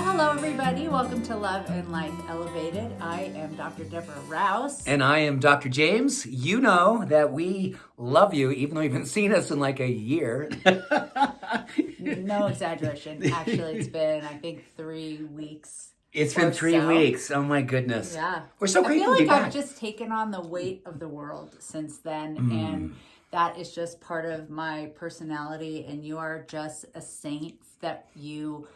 hello everybody. Welcome to Love and Life Elevated. I am Dr. Deborah Rouse. And I am Dr. James. You know that we love you, even though you haven't seen us in like a year. No exaggeration. Actually, it's been, I think, 3 weeks. It's been 3 weeks. Oh my goodness. Yeah. We're so grateful I to feel be like back. I've just taken on the weight of the world since then. And that is just part of my personality. And you are just a saint that you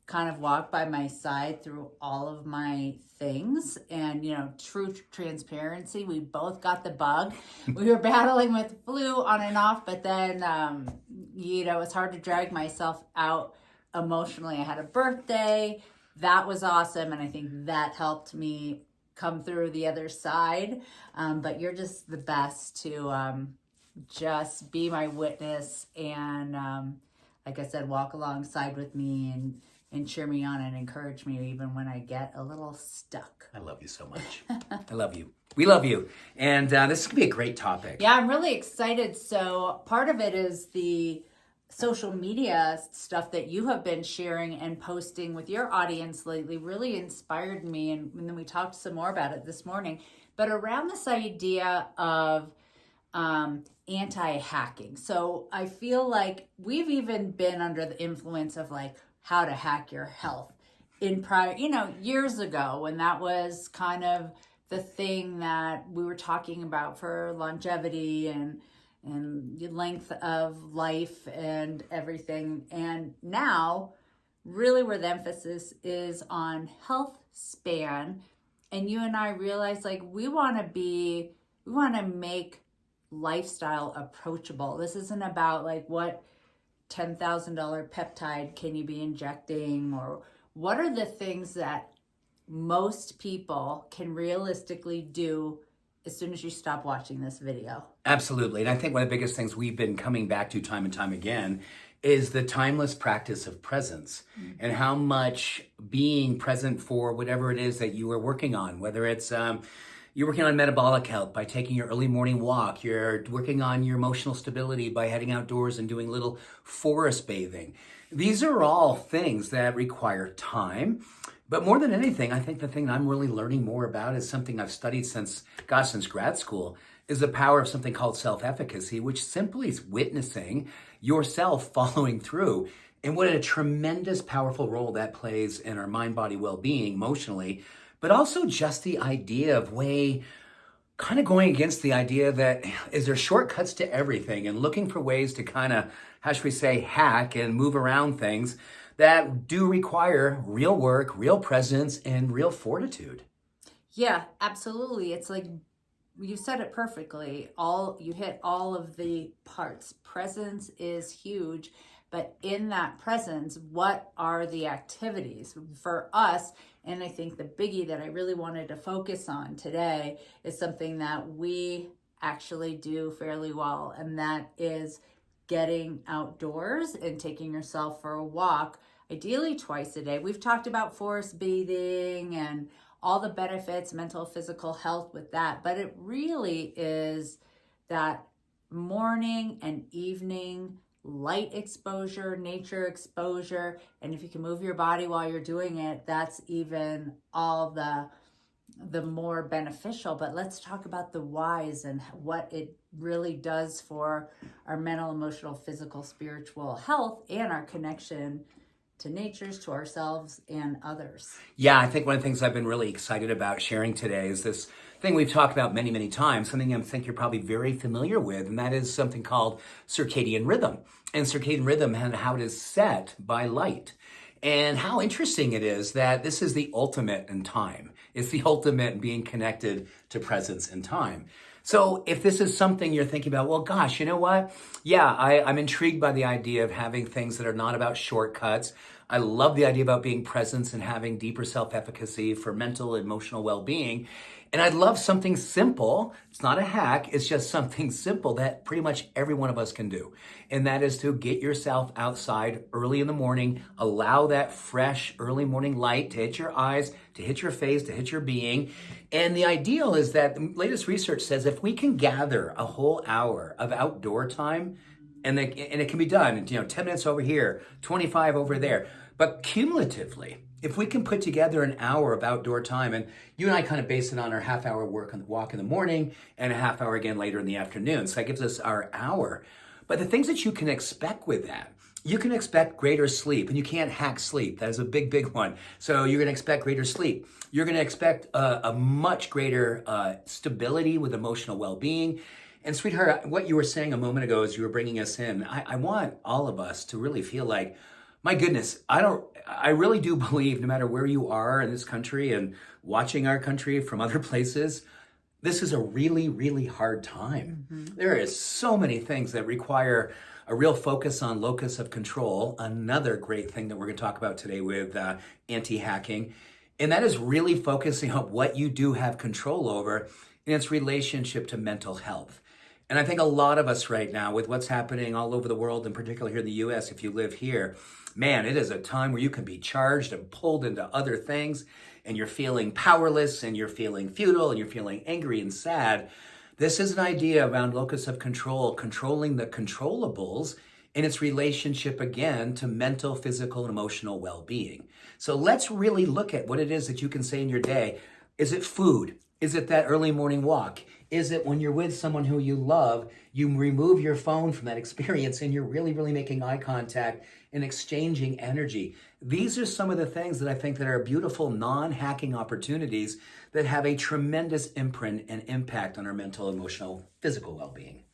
kind of walk by my side through all of my things. And, you know, true transparency, we both got the bug. We were battling with flu on and off, but then, it's hard to drag myself out emotionally. I had a birthday. That was awesome. And I think that helped me come through the other side. But you're just the best to just be my witness and, like I said, walk alongside with me and cheer me on and encourage me even when I get a little stuck. I love you so much. I love you. We love you. And this is going to be a great topic. Yeah, I'm really excited. So part of it is the social media stuff that you have been sharing and posting with your audience lately really inspired me. And then we talked some more about it this morning. But around this idea of anti-hacking. So I feel like we've even been under the influence of like how to hack your health in prior, years ago when that was kind of the thing that we were talking about for longevity and length of life and everything. And now really where the emphasis is on health span. And you and I realize like we want to make lifestyle approachable. This isn't about like what $10,000 peptide can you be injecting, or what are the things that most people can realistically do as soon as you stop watching this video. Absolutely. And I think one of the biggest things we've been coming back to time and time again is the timeless practice of presence and how much being present for whatever it is that you are working on, whether it's you're working on metabolic health by taking your early morning walk. You're working on your emotional stability by heading outdoors and doing little forest bathing. These are all things that require time. But more than anything, I think the thing I'm really learning more about is something I've studied since grad school, is the power of something called self-efficacy, which simply is witnessing yourself following through. And what a tremendous, powerful role that plays in our mind-body well-being emotionally, but also just the idea of kind of going against the idea that is there shortcuts to everything and looking for ways to kind of, how should we say, hack and move around things that do require real work, real presence, and real fortitude. Yeah, absolutely. It's like you said it perfectly. You hit all of the parts. Presence is huge, but in that presence, what are the activities for us? And I think the biggie that I really wanted to focus on today is something that we actually do fairly well, and that is getting outdoors and taking yourself for a walk, ideally twice a day. We've talked about forest bathing and all the benefits, mental, physical health with that, but it really is that morning and evening light exposure, nature exposure, and if you can move your body while you're doing it, that's even all the more beneficial. But let's talk about the whys and what it really does for our mental, emotional, physical, spiritual health and our connection to natures, to ourselves, and others. Yeah, I think one of the things I've been really excited about sharing today is this thing we've talked about many, many times, something I think you're probably very familiar with, and that is something called circadian rhythm. And circadian rhythm and how it is set by light. And how interesting it is that this is the ultimate in time. It's the ultimate in being connected to presence and time. So if this is something you're thinking about, well, gosh, you know what? Yeah, I'm intrigued by the idea of having things that are not about shortcuts. I love the idea about being present and having deeper self-efficacy for mental, emotional well-being. And I'd love something simple. It's not a hack. It's just something simple that pretty much every one of us can do. And that is to get yourself outside early in the morning, allow that fresh early morning light to hit your eyes, to hit your face, to hit your being. And the ideal is that the latest research says if we can gather a whole hour of outdoor time, And it can be done, 10 minutes over here, 25 over there. But cumulatively, if we can put together an hour of outdoor time, and you and I kind of base it on our half-hour walk in the morning and a half hour again later in the afternoon. So that gives us our hour. But the things that you can expect with that, you can expect greater sleep, and you can't hack sleep. That is a big, big one. So you're going to expect greater sleep. You're going to expect a much greater stability with emotional well-being. And sweetheart, what you were saying a moment ago as you were bringing us in, I want all of us to really feel like, my goodness, I really do believe no matter where you are in this country and watching our country from other places, this is a really, really hard time. Mm-hmm. There is so many things that require a real focus on locus of control, another great thing that we're going to talk about today with anti-hacking. And that is really focusing on what you do have control over in its relationship to mental health. And I think a lot of us right now, with what's happening all over the world, and particularly here in the US, if you live here, man, it is a time where you can be charged and pulled into other things, and you're feeling powerless, and you're feeling futile, and you're feeling angry and sad. This is an idea around locus of control, controlling the controllables in its relationship, again, to mental, physical, and emotional well-being. So let's really look at what it is that you can say in your day. Is it food? Is it that early morning walk? Is it when you're with someone who you love, you remove your phone from that experience and you're really, really making eye contact and exchanging energy? These are some of the things that I think that are beautiful non-hacking opportunities that have a tremendous imprint and impact on our mental, emotional, physical well-being.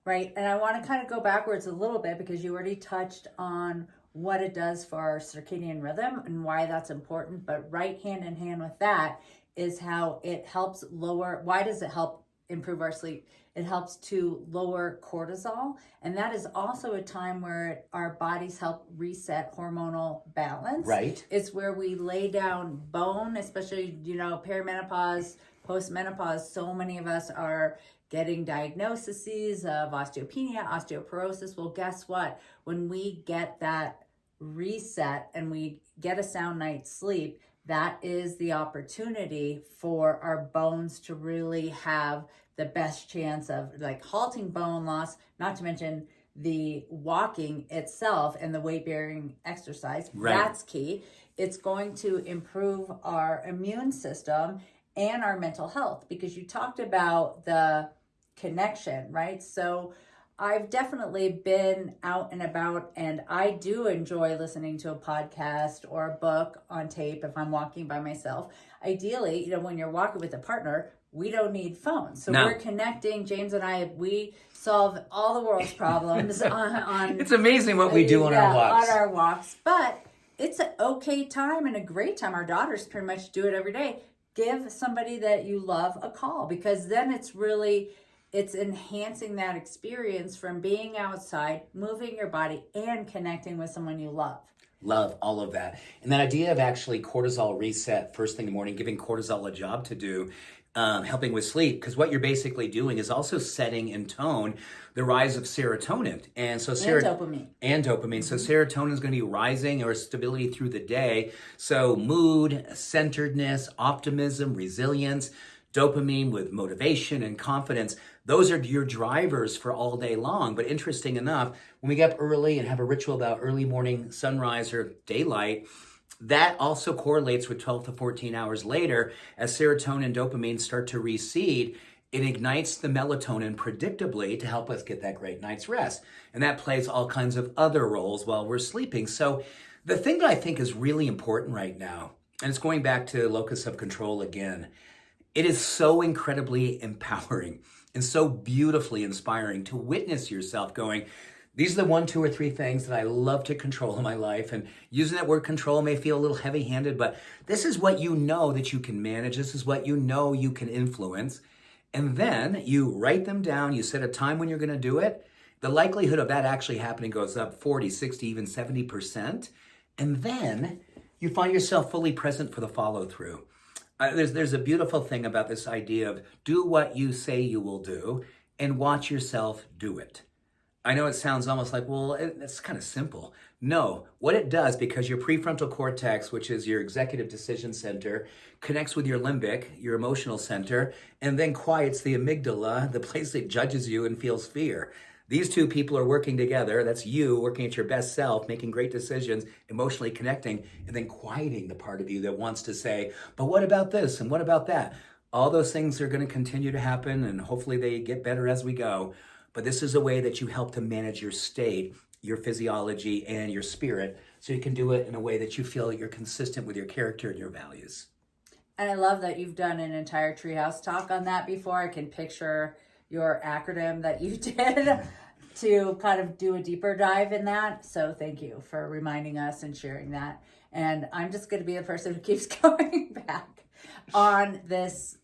Right. And I want to kind of go backwards a little bit because you already touched on what it does for our circadian rhythm and why that's important. But right hand in hand with that is how it helps lower. Why does it help improve our sleep? It helps to lower cortisol. And that is also a time where our bodies help reset hormonal balance. Right. It's where we lay down bone, especially, perimenopause, postmenopause. So many of us are getting diagnoses of osteopenia, osteoporosis. Well, guess what? When we get that reset and we get a sound night's sleep, that is the opportunity for our bones to really have the best chance of halting bone loss, not to mention the walking itself and the weight bearing exercise. Right. That's key. It's going to improve our immune system and our mental health because you talked about the connection, right? So I've definitely been out and about, and I do enjoy listening to a podcast or a book on tape if I'm walking by myself. Ideally, when you're walking with a partner, we don't need phones. So we're connecting. James and I, we solve all the world's problems on It's amazing what we do on our walks. On our walks. But it's an okay time and a great time. Our daughters pretty much do it every day. Give somebody that you love a call because then it's enhancing that experience from being outside, moving your body, and connecting with someone you love. Love all of that. And that idea of actually cortisol reset first thing in the morning, giving cortisol a job to do, helping with sleep, because what you're basically doing is also setting in tone the rise of serotonin. And dopamine. And dopamine. Mm-hmm. So serotonin is going to be rising or stability through the day. So mood, centeredness, optimism, resilience, dopamine with motivation and confidence. Those are your drivers for all day long. But interesting enough, when we get up early and have a ritual about early morning sunrise or daylight, that also correlates with 12 to 14 hours later as serotonin and dopamine start to recede. It ignites the melatonin predictably to help us get that great night's rest. And that plays all kinds of other roles while we're sleeping. So the thing that I think is really important right now, and it's going back to locus of control again, it is so incredibly empowering and so beautifully inspiring to witness yourself going, these are the 1, 2, or 3 things that I love to control in my life. And using that word control may feel a little heavy-handed, but this is what you know that you can manage. This is what you know you can influence. And then you write them down. You set a time when you're going to do it. The likelihood of that actually happening goes up 40, 60, even 70%. And then you find yourself fully present for the follow-through. There's a beautiful thing about this idea of do what you say you will do and watch yourself do it. I know it sounds almost like, well, it's kind of simple. No, what it does, because your prefrontal cortex, which is your executive decision center, connects with your limbic, your emotional center, and then quiets the amygdala, the place that judges you and feels fear. These two people are working together. That's you working at your best self, making great decisions, emotionally connecting, and then quieting the part of you that wants to say, but what about this and what about that? All those things are going to continue to happen, and hopefully they get better as we go. But this is a way that you help to manage your state, your physiology, and your spirit, so you can do it in a way that you feel you're consistent with your character and your values. And I love that you've done an entire treehouse talk on that before. I can picture your acronym that you did to kind of do a deeper dive in that. So thank you for reminding us and sharing that. And I'm just going to be the person who keeps going back on this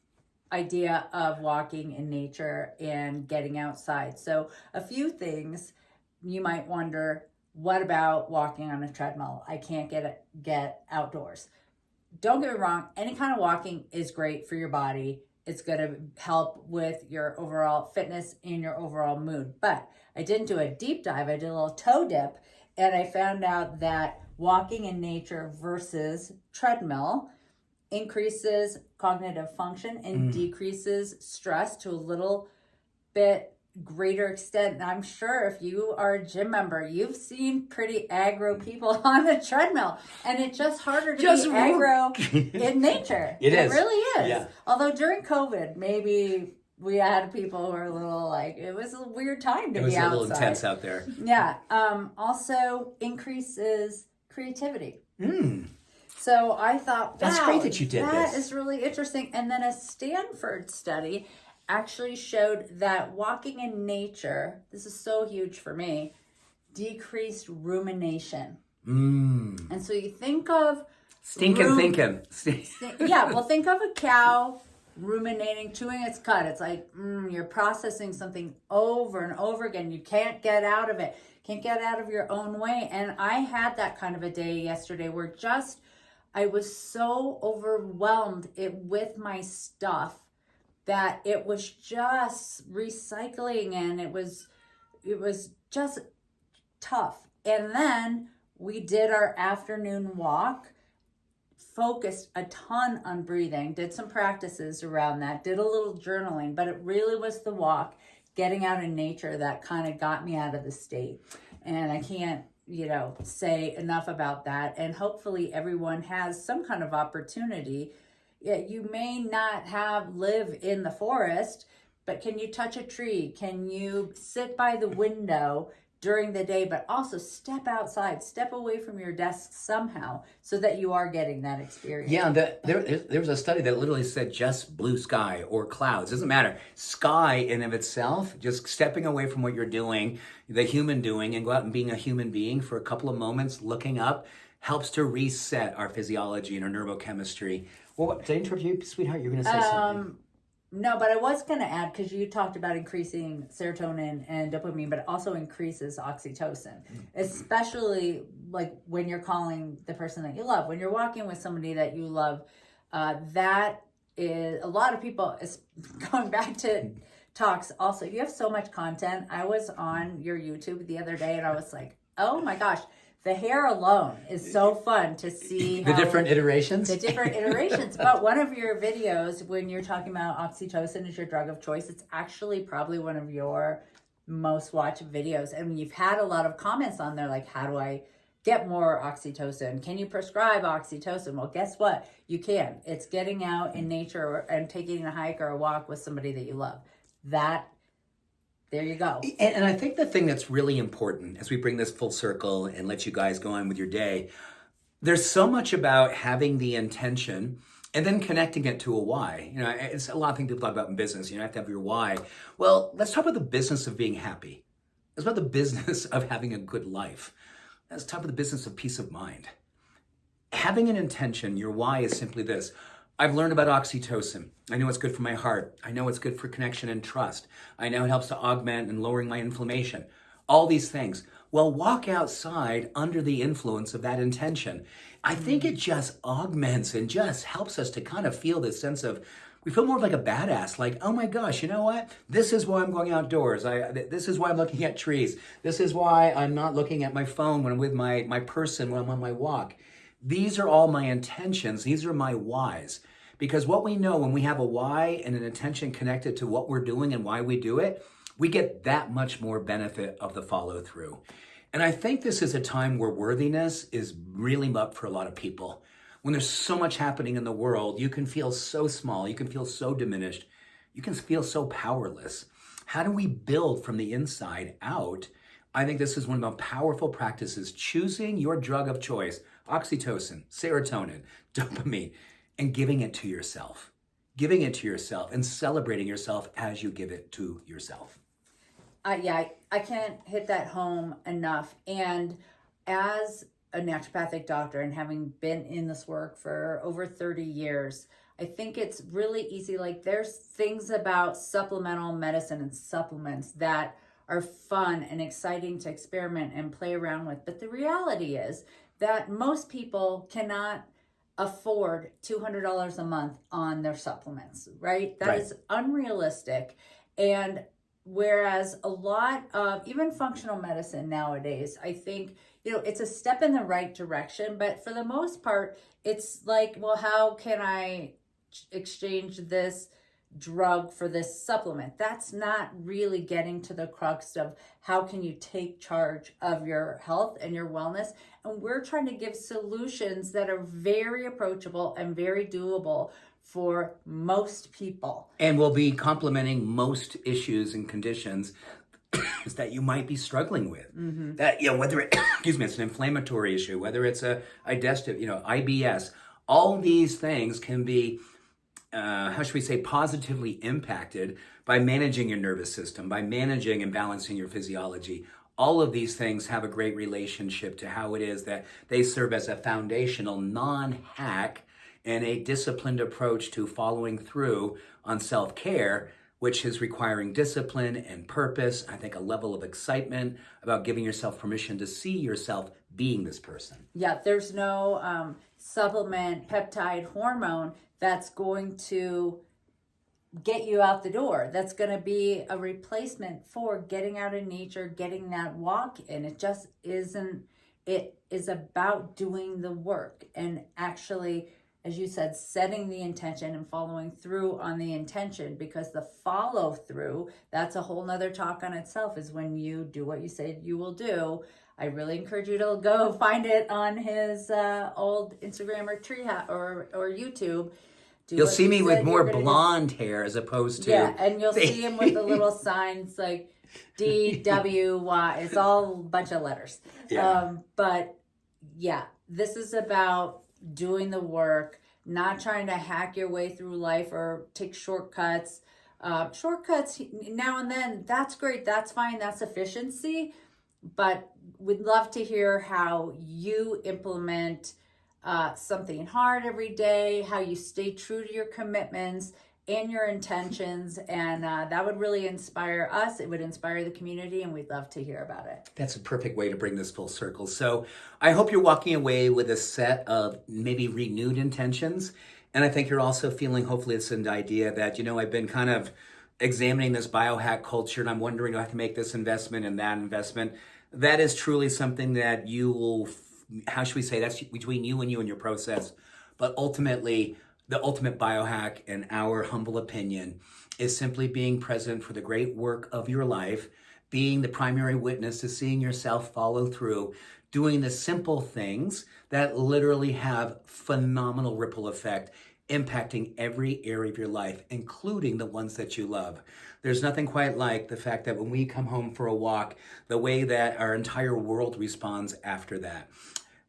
idea of walking in nature and getting outside. So a few things you might wonder, what about walking on a treadmill? I can't get outdoors. Don't get me wrong, any kind of walking is great for your body. It's going to help with your overall fitness and your overall mood. But I didn't do a deep dive. I did a little toe dip, and I found out that walking in nature versus treadmill increases cognitive function and decreases stress to a little bit greater extent. And I'm sure if you are a gym member, you've seen pretty aggro people on a treadmill, and it's just harder to be aggro in nature. It is. Really is. Yeah. Although during COVID, maybe we had people who were a little like, it was a weird time to be outside. It was a little intense out there. Yeah. Also increases creativity. So I thought, wow, that's great that you did that this. is really interesting. And then a Stanford study actually showed that walking in nature, this is so huge for me, decreased rumination. And so you think of thinking. Yeah, well, think of a cow ruminating, chewing its cud. It's like you're processing something over and over again. You can't get out of it. Can't get out of your own way. And I had that kind of a day yesterday where I was so overwhelmed with my stuff that it was just recycling, and it was just tough. And then we did our afternoon walk, focused a ton on breathing, did some practices around that, did a little journaling, but it really was the walk, getting out in nature, that kind of got me out of the state. And I can't, say enough about that. And hopefully everyone has some kind of opportunity. You may not live in the forest, but can you touch a tree? Can you sit by the window during the day, but also step outside, step away from your desk somehow so that you are getting that experience? Yeah, there was a study that literally said just blue sky or clouds. Doesn't matter. Sky in of itself, just stepping away from what you're doing, the human doing, and go out and being a human being for a couple of moments, looking up, helps to reset our physiology and our neurochemistry. Well, did I interrupt you, sweetheart? You're going to say something. No, but I was going to add, because you talked about increasing serotonin and dopamine, but it also increases oxytocin, especially like when you're calling the person that you love, when you're walking with somebody that you love. That is, a lot of people, is going back to talks also, you have so much content. I was on your YouTube the other day and I was like, oh my gosh, the hair alone is so fun to see the different iterations. But one of your videos, when you're talking about oxytocin as your drug of choice, it's actually probably one of your most watched videos. And you've had a lot of comments on there like, how do I get more oxytocin? Can you prescribe oxytocin? Well, guess what? You can. It's getting out in nature and taking a hike or a walk with somebody that you love. There you go. And I think the thing that's really important as we bring this full circle and let you guys go on with your day, there's so much about having the intention and then connecting it to a why. It's a lot of things people talk about in business. You have to have your why. Well, let's talk about the business of being happy. Let's talk about the business of having a good life. Let's talk about the business of peace of mind. Having an intention, your why is simply this. I've learned about oxytocin. I know it's good for my heart. I know it's good for connection and trust. I know it helps to augment and lowering my inflammation. All these things. Well, walk outside under the influence of that intention. I think it just augments and just helps us to kind of feel this sense of, we feel more like a badass, like, oh my gosh, you know what? This is why I'm going outdoors. This is why I'm looking at trees. This is why I'm not looking at my phone when I'm with my person when I'm on my walk. These are all my intentions. These are my whys. Because what we know when we have a why and an intention connected to what we're doing and why we do it, we get that much more benefit of the follow through. And I think this is a time where worthiness is really up for a lot of people. When there's so much happening in the world, you can feel so small, you can feel so diminished, you can feel so powerless. How do we build from the inside out? I think this is one of the most powerful practices, choosing your drug of choice, oxytocin, serotonin, dopamine, and giving it to yourself. Giving it to yourself and celebrating yourself as you give it to yourself. I can't hit that home enough. And as a naturopathic doctor and having been in this work for over 30 years, I think it's really easy. Like, there's things about supplemental medicine and supplements that are fun and exciting to experiment and play around with. But the reality is that most people cannot afford $200 a month on their supplements, right? That is unrealistic. And whereas a lot of even functional medicine nowadays, I think, it's a step in the right direction, but for the most part, it's like, well, how can I exchange this drug for this supplement? That's not really getting to the crux of how can you take charge of your health and your wellness. And we're trying to give solutions that are very approachable and very doable for most people. And will be complementing most issues and conditions that you might be struggling with. Mm-hmm. That, whether it, it's an inflammatory issue, whether it's a digestive, IBS, all these things can be, positively impacted by managing your nervous system, by managing and balancing your physiology. All of these things have a great relationship to how it is that they serve as a foundational non-hack and a disciplined approach to following through on self-care, which is requiring discipline and purpose. I think a level of excitement about giving yourself permission to see yourself being this person. Yeah, there's no supplement, peptide, hormone that's going to get you out the door. That's going to be a replacement for getting out in nature, getting that walk in. It just isn't. It is about doing the work and actually, as you said, setting the intention and following through on the intention, because the follow through, that's a whole nother talk on itself, is when you do what you said you will do. I really encourage you to go find it on his old Instagram or or YouTube. You'll see me with more blonde hair as opposed to... Yeah, and you'll see him with the little signs like DWY. It's all a bunch of letters. Yeah. But yeah, this is about doing the work, not trying to hack your way through life or take shortcuts. Shortcuts now and then, that's great, that's fine, that's efficiency. But we'd love to hear how you implement something hard every day, how you stay true to your commitments and your intentions. And that would really inspire us. It would inspire the community, and we'd love to hear about it. That's a perfect way to bring this full circle. So I hope you're walking away with a set of maybe renewed intentions. And I think you're also feeling, hopefully it's an idea that, I've been kind of examining this biohack culture and I'm wondering, do I have to make this investment and that investment? That is truly something that you will, that's between you and your process. But ultimately, the ultimate biohack, in our humble opinion, is simply being present for the great work of your life, being the primary witness to seeing yourself follow through, doing the simple things that literally have phenomenal ripple effect, impacting every area of your life, including the ones that you love. There's nothing quite like the fact that when we come home for a walk, the way that our entire world responds after that.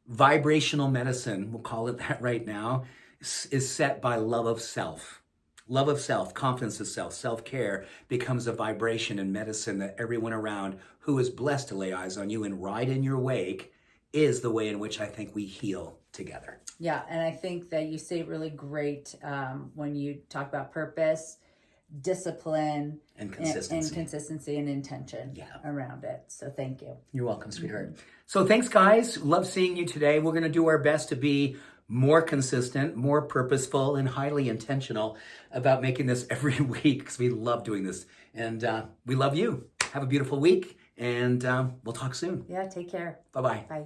Vibrational medicine, we'll call it that right now, is set by love of self. Love of self, confidence of self, self-care becomes a vibration in medicine that everyone around who is blessed to lay eyes on you and ride in your wake is the way in which I think we heal together. Yeah, and I think that you say really great when you talk about purpose, discipline, and consistency and intention around it. So thank you. You're welcome, sweetheart. Mm-hmm. So thanks, guys. Love seeing you today. We're going to do our best to be more consistent, more purposeful, and highly intentional about making this every week, because we love doing this. And we love you. Have a beautiful week, and we'll talk soon. Yeah, take care. Bye-bye. Bye.